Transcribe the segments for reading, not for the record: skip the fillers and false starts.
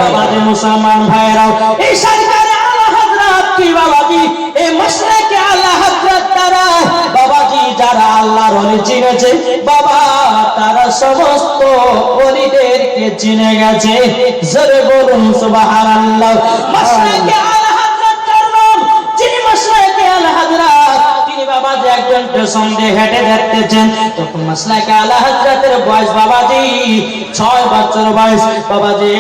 বাবাজি মুসলমান ভাইরা, এই সরকারে আলা হযরত কি বাবাজি এই মাসলাকে আলা হযরত তারা বাবাজি যারা আল্লাহর ওলি চিনেছে বাবা তারা সমস্ত ওলিদেরকে চিনে গেছে। জোরে বলুন সুবহানাল্লাহ। মাসলাকে আলা হযরত করলাম যিনি মাসলাকে আলা হযরত তিনি বাবাজি একজন পেছন দিয়ে হেঁটে যাচ্ছেন, তখন মাসলাকে আলা হযরতের বয়স বাবাজি 6 বছর বয়স। বাবাজি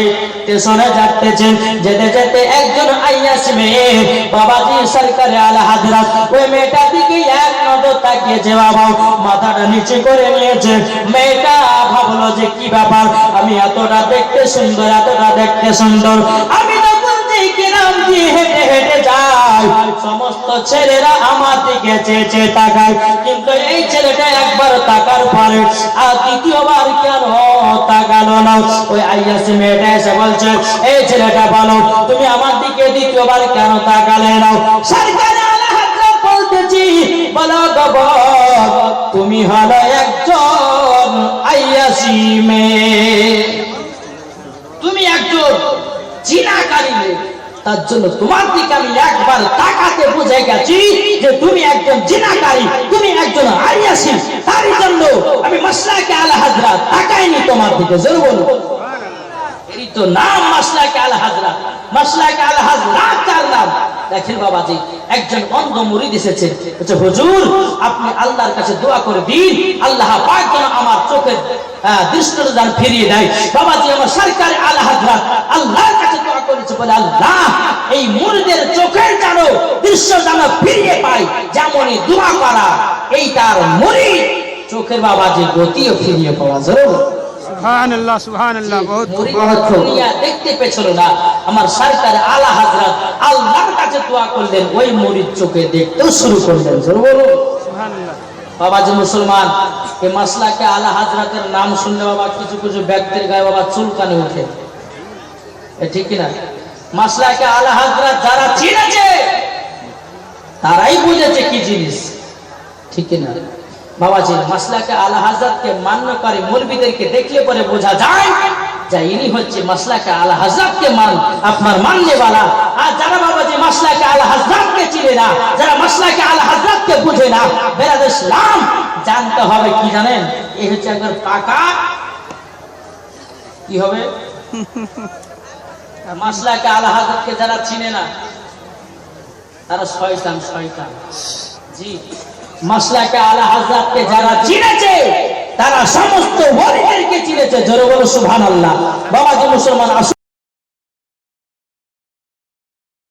পেছনে যাচ্ছেন, যেতে যেতে একজন আইয়াস মেয়ে বাবাজি সরকারে আলা হযরত ওই মেয়েটার দিকে এক নজর তাকিয়েছে বাবা, মাথাটা নিচে করে নিয়েছে। মেয়েটা ভাবলো যে কি ব্যাপার, আমি এতটা দেখতে সুন্দর, এতটা দেখতে সুন্দর, আমি যখন যেই গ্রাম দিয়ে হেঁটে হেঁটে যাই সমস্ত ছেলেরা আমার দিকে চেয়ে চেয়ে তাকায়, কিন্তু এই ছেলেটা একবার তাকার পরে আর দ্বিতীয়বার কেন তাকালো না? ওই আইয়াসি মেয়েটা এসে বলছে, এই ছেলেটা বলো তুমি আমার দিকে দ্বিতীয়বার কেন তাকালে না? সরকারে আলা হযরত বলতেছি, বলো গো তুমি হলো একজন আইয়াসি মেয়ে, তুমি একজন জিনাকারী মেয়ে, তার জন্য তোমার দিকে আমি একবার তাকাতে বুঝে গেছি যে তুমি একজন জিনাকারী, তুমি একজন আইয়াসি, তার জন্য আমি মাসলাকে আলা হযরত তাকাইনি তোমার দিকে। জোরে বলুন, এই তো নাম মাসলাকে আলা হযরত। মাসলাকে আলা হযরত তার নাম। দেখেন বাবাজি একজন অন্ধ মুরিদ এসেছে, বলছে হুজুর আপনি আল্লাহর কাছে দোয়া করে দিন আল্লাহ পাক যেন আমার চোখের দৃষ্টিটা যেন ফিরিয়ে দেয়। বাবাজি আমার সরকারে আলা হযরত আল্লাহর কাছে দোয়া করেছে, বলে আল্লাহ এই মুরিদের চোখের যেন দৃশ্য যেন ফিরিয়ে পায়, যেমনই দোয়া করা এই তার মুরিদ চোখের বাবাজি গতিও ফিরিয়ে পাওয়া যাবে। সুবহানাল্লাহ সুবহানাল্লাহ। বহুত দুনিয়া দেখতে পেছিল না, আমার সরকার আলা হযরত আল্লাহর কাছে দোয়া করলেন, ওই মুরিদ চোখে দেখতেও শুরু করলেন। জোরে বলুন সুবহানাল্লাহ। বাবাজি মুসলমান এই মাসলাকে আলা হযরতের নাম শুনলে বাবা কিছু কিছু ব্যক্তির গায়ে বাবা চুলকানি ওঠে, ঠিক কি না? মাসলাকে আলা হযরত যারা চিনেছে তারাই বুঝেছে কি জিনিস, ঠিক কি না বাবাজি? মাসলাকে আলা হযরতকে মান্যকারী মৌলবীদেরকে দেখলে পরে বোঝা যায় যে ইনি হচ্ছে মাসলাকে আলা হযরতকে আপনার মাননেওয়ালা। আর যারা বাবাজি মাসলাকে আলা হযরতকে চিনে না, যারা মাসলাকে আলা হযরতকে বুঝে না, বেরাদ ইসলাম জানতে হবে কি জানেন, এই হচ্ছে একবার পাকা কি হবে মাসলাকে আলা হযরতকে যারা চিনে না তারা শয়তান, শয়তান। জি, মাসলাকে আলা হযরতকে যারা চিনেছে তারা সমস্ত ওলিদেরকে চিনেছে। জোরে বলো সুবহানাল্লাহ। বাবাজি মুসলমান